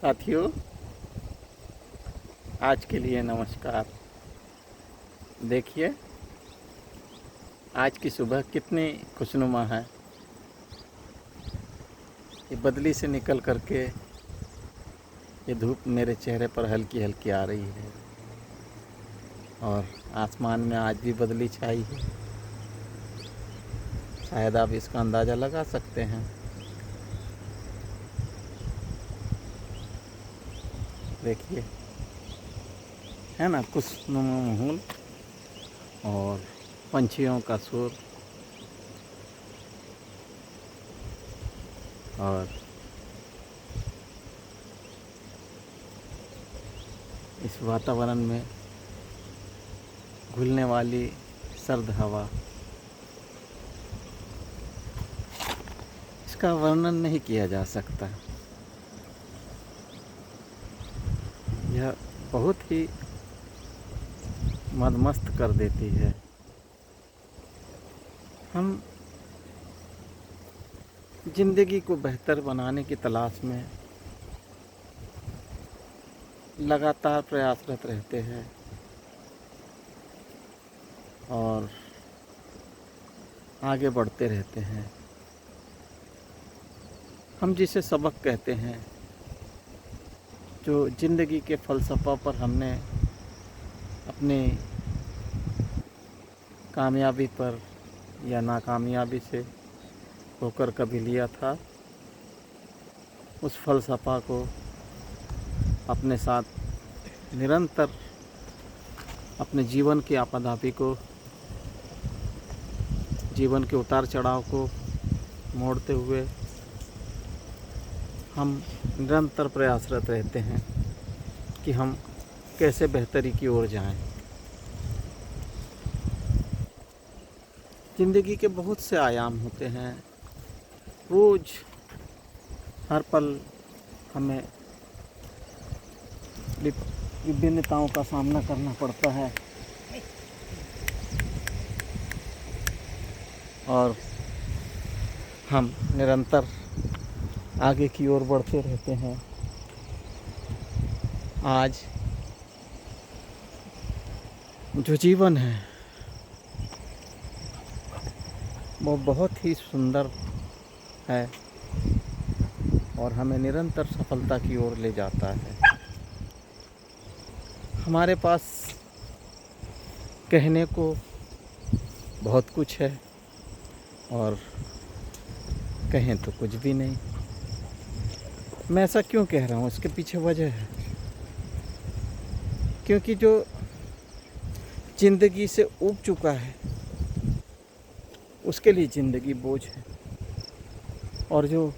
साथियों, आज के लिए नमस्कार। देखिए, आज की सुबह कितनी खुशनुमा है। ये बदली से निकल करके ये धूप मेरे चेहरे पर हल्की हल्की आ रही है और आसमान में आज भी बदली छाई है। शायद आप इसका अंदाज़ा लगा सकते हैं। देखिए, है ना खुशनुमा माहौल और पंछियों का शोर और इस वातावरण में घुलने वाली सर्द हवा, इसका वर्णन नहीं किया जा सकता। यह बहुत ही मदमस्त कर देती है। हम जिंदगी को बेहतर बनाने की तलाश में लगातार प्रयासरत रहते हैं और आगे बढ़ते रहते हैं। हम जिसे सबक कहते हैं, जो ज़िंदगी के फ़लसफ़ा पर हमने अपनी कामयाबी पर या नाकामयाबी से होकर कभी लिया था, उस फ़लसफ़ा को अपने साथ निरंतर अपने जीवन की आपाधापी को, जीवन के उतार चढ़ाव को मोड़ते हुए हम निरंतर प्रयासरत रहते हैं कि हम कैसे बेहतरी की ओर जाएं। ज़िंदगी के बहुत से आयाम होते हैं। रोज़ हर पल हमें विभिन्नताओं का सामना करना पड़ता है और हम निरंतर आगे की ओर बढ़ते रहते हैं। आज जो जीवन है वो बहुत ही सुंदर है और हमें निरंतर सफलता की ओर ले जाता है। हमारे पास कहने को बहुत कुछ है और कहें तो कुछ भी नहीं। मैं ऐसा क्यों कह रहा हूँ, इसके पीछे वजह है, क्योंकि जो ज़िंदगी से ऊब चुका है उसके लिए ज़िंदगी बोझ है और जो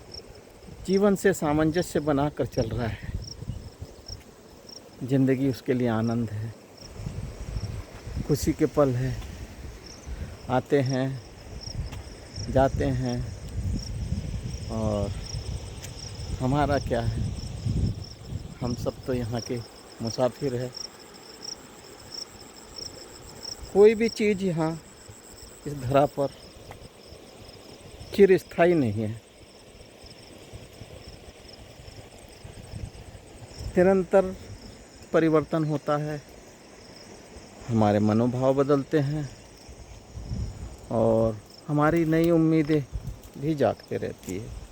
जीवन से सामंजस्य बनाकर चल रहा है, ज़िंदगी उसके लिए आनंद है, खुशी के पल है, आते हैं जाते हैं और हमारा क्या है, हम सब तो यहाँ के मुसाफिर हैं। कोई भी चीज़ यहाँ इस धरा पर चिरस्थायी नहीं है। निरंतर परिवर्तन होता है, हमारे मनोभाव बदलते हैं और हमारी नई उम्मीदें भी जागते रहती है।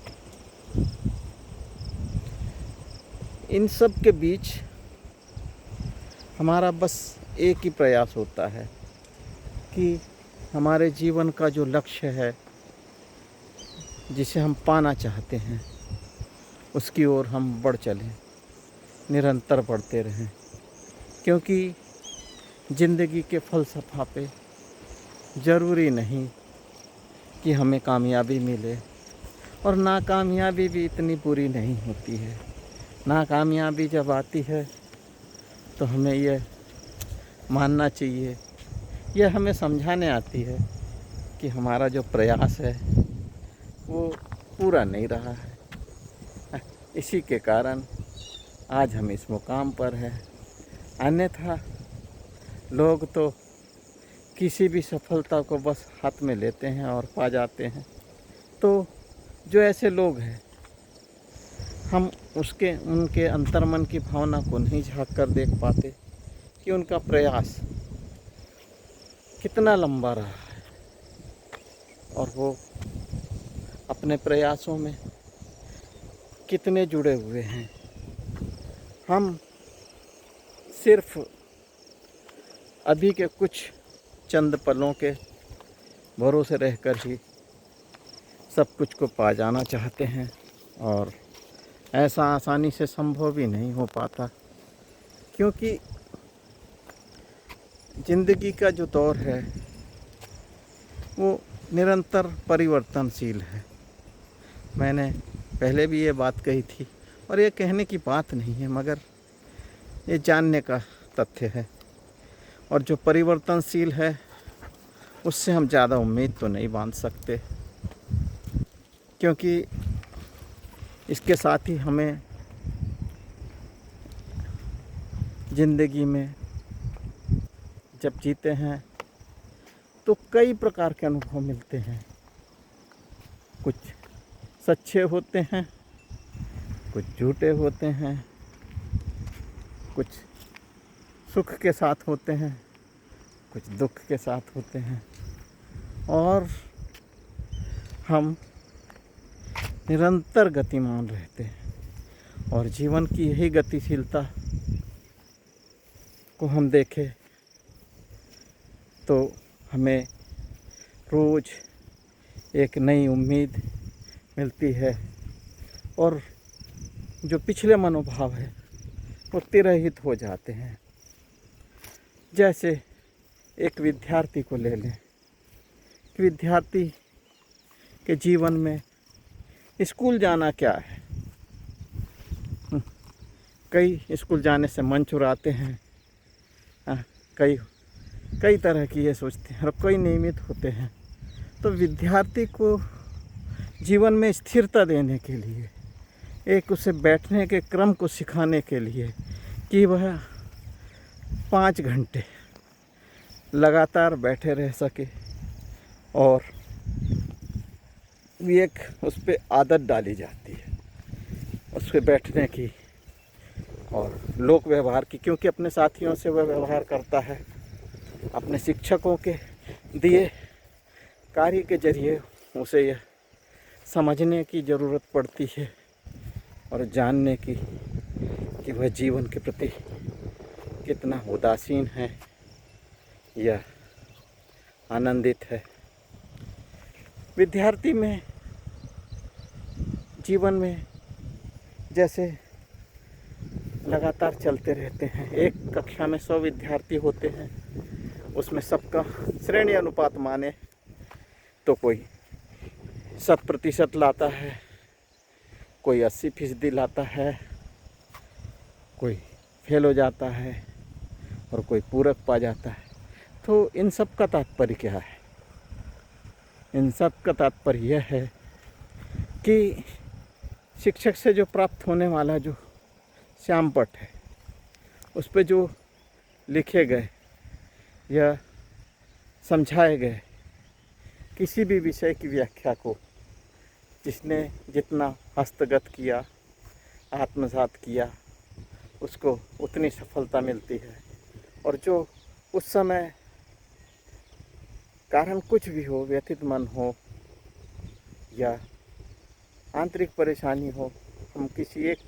इन सब के बीच हमारा बस एक ही प्रयास होता है कि हमारे जीवन का जो लक्ष्य है, जिसे हम पाना चाहते हैं, उसकी ओर हम बढ़ चलें, निरंतर बढ़ते रहें। क्योंकि ज़िंदगी के फ़लसफ़ा पे ज़रूरी नहीं कि हमें कामयाबी मिले और नाकामयाबी भी इतनी बुरी नहीं होती है। नाकामयाबी जब आती है तो हमें यह मानना चाहिए, यह हमें समझाने आती है कि हमारा जो प्रयास है वो पूरा नहीं रहा है। इसी के कारण आज हम इस मुकाम पर हैं। अन्यथा लोग तो किसी भी सफलता को बस हाथ में लेते हैं और पा जाते हैं। तो जो ऐसे लोग हैं, हम उनके अंतर्मन की भावना को नहीं झाँक कर देख पाते कि उनका प्रयास कितना लंबा रहा है और वो अपने प्रयासों में कितने जुड़े हुए हैं। हम सिर्फ अभी के कुछ चंद पलों के भरोसे रहकर ही सब कुछ को पा जाना चाहते हैं और ऐसा आसानी से संभव भी नहीं हो पाता, क्योंकि ज़िंदगी का जो दौर है वो निरंतर परिवर्तनशील है। मैंने पहले भी ये बात कही थी और ये कहने की बात नहीं है, मगर ये जानने का तथ्य है। और जो परिवर्तनशील है उससे हम ज़्यादा उम्मीद तो नहीं बांध सकते, क्योंकि इसके साथ ही हमें ज़िंदगी में जब जीते हैं तो कई प्रकार के अनुभव मिलते हैं। कुछ सच्चे होते हैं, कुछ झूठे होते हैं, कुछ सुख के साथ होते हैं, कुछ दुख के साथ होते हैं, और हम निरंतर गतिमान रहते हैं। और जीवन की यही गतिशीलता को हम देखें तो हमें रोज़ एक नई उम्मीद मिलती है और जो पिछले मनोभाव है वो तिरहित हो जाते हैं। जैसे एक विद्यार्थी को ले लें कि विद्यार्थी के जीवन में स्कूल जाना क्या है। कई स्कूल जाने से मन चुराते हैं, कई तरह की ये सोचते हैं और कई नियमित होते हैं। तो विद्यार्थी को जीवन में स्थिरता देने के लिए, एक उसे बैठने के क्रम को सिखाने के लिए कि वह 5 घंटे लगातार बैठे रह सके और एक उस पर आदत डाली जाती है उस पर बैठने की और लोक व्यवहार की, क्योंकि अपने साथियों से वह व्यवहार करता है। अपने शिक्षकों के दिए कार्य के जरिए उसे यह समझने की ज़रूरत पड़ती है और जानने की कि वह जीवन के प्रति कितना उदासीन है या आनंदित है। विद्यार्थी में जीवन में जैसे लगातार चलते रहते हैं। एक कक्षा में 100 विद्यार्थी होते हैं, उसमें सबका श्रेणी अनुपात माने तो कोई 100% लाता है, कोई 80% लाता है, कोई फेल हो जाता है और कोई पूरक पा जाता है। तो इन सब का तात्पर्य क्या है? इन सब का तात्पर्य यह है कि शिक्षक से जो प्राप्त होने वाला जो श्यामपट्ट है उस पर जो लिखे गए या समझाए गए किसी भी विषय की व्याख्या को जिसने जितना हस्तगत किया, आत्मसात किया, उसको उतनी सफलता मिलती है। और जो उस समय कारण कुछ भी हो, व्यथित मन हो या आंतरिक परेशानी हो, हम किसी एक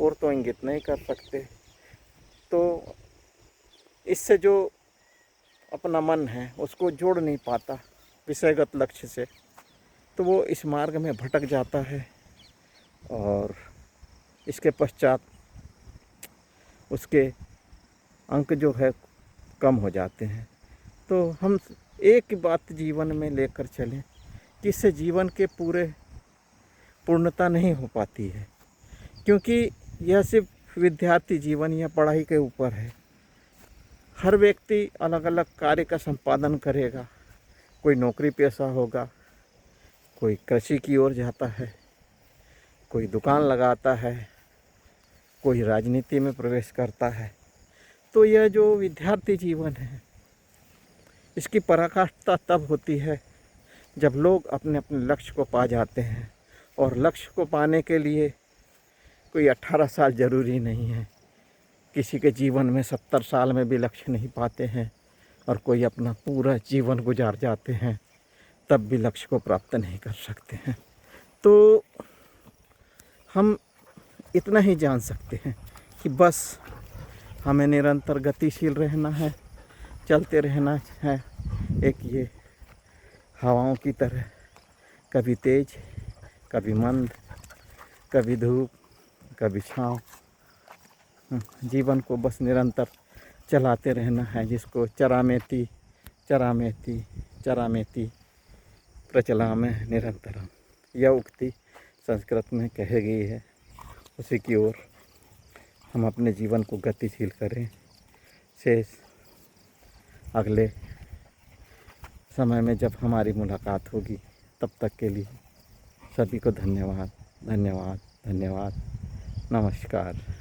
और तो इंगित नहीं कर सकते। तो इससे जो अपना मन है उसको जोड़ नहीं पाता विषयगत लक्ष्य से, तो वो इस मार्ग में भटक जाता है और इसके पश्चात उसके अंक जो है कम हो जाते हैं। तो हम एक बात जीवन में लेकर चलें कि इससे जीवन के पूर्णता नहीं हो पाती है, क्योंकि यह सिर्फ विद्यार्थी जीवन या पढ़ाई के ऊपर है। हर व्यक्ति अलग अलग कार्य का संपादन करेगा। कोई नौकरी पेशा होगा, कोई कृषि की ओर जाता है, कोई दुकान लगाता है, कोई राजनीति में प्रवेश करता है। तो यह जो विद्यार्थी जीवन है इसकी पराकाष्ठा तब होती है जब लोग अपने अपने लक्ष्य को पा जाते हैं। और लक्ष्य को पाने के लिए कोई 18 साल ज़रूरी नहीं है। किसी के जीवन में 70 साल में भी लक्ष्य नहीं पाते हैं और कोई अपना पूरा जीवन गुजार जाते हैं, तब भी लक्ष्य को प्राप्त नहीं कर सकते हैं। तो हम इतना ही जान सकते हैं कि बस हमें निरंतर गतिशील रहना है, चलते रहना है। एक ये हवाओं की तरह, कभी तेज, कभी मंद, कभी धूप, कभी छाँव। जीवन को बस निरंतर चलाते रहना है, जिसको चरामेति चरामेति चरामेति प्रचलामः निरंतरम, यह उक्ति संस्कृत में कही गई है। उसी की ओर हम अपने जीवन को गतिशील करें। शेष अगले समय में जब हमारी मुलाकात होगी, तब तक के लिए सभी को धन्यवाद, धन्यवाद, धन्यवाद। नमस्कार।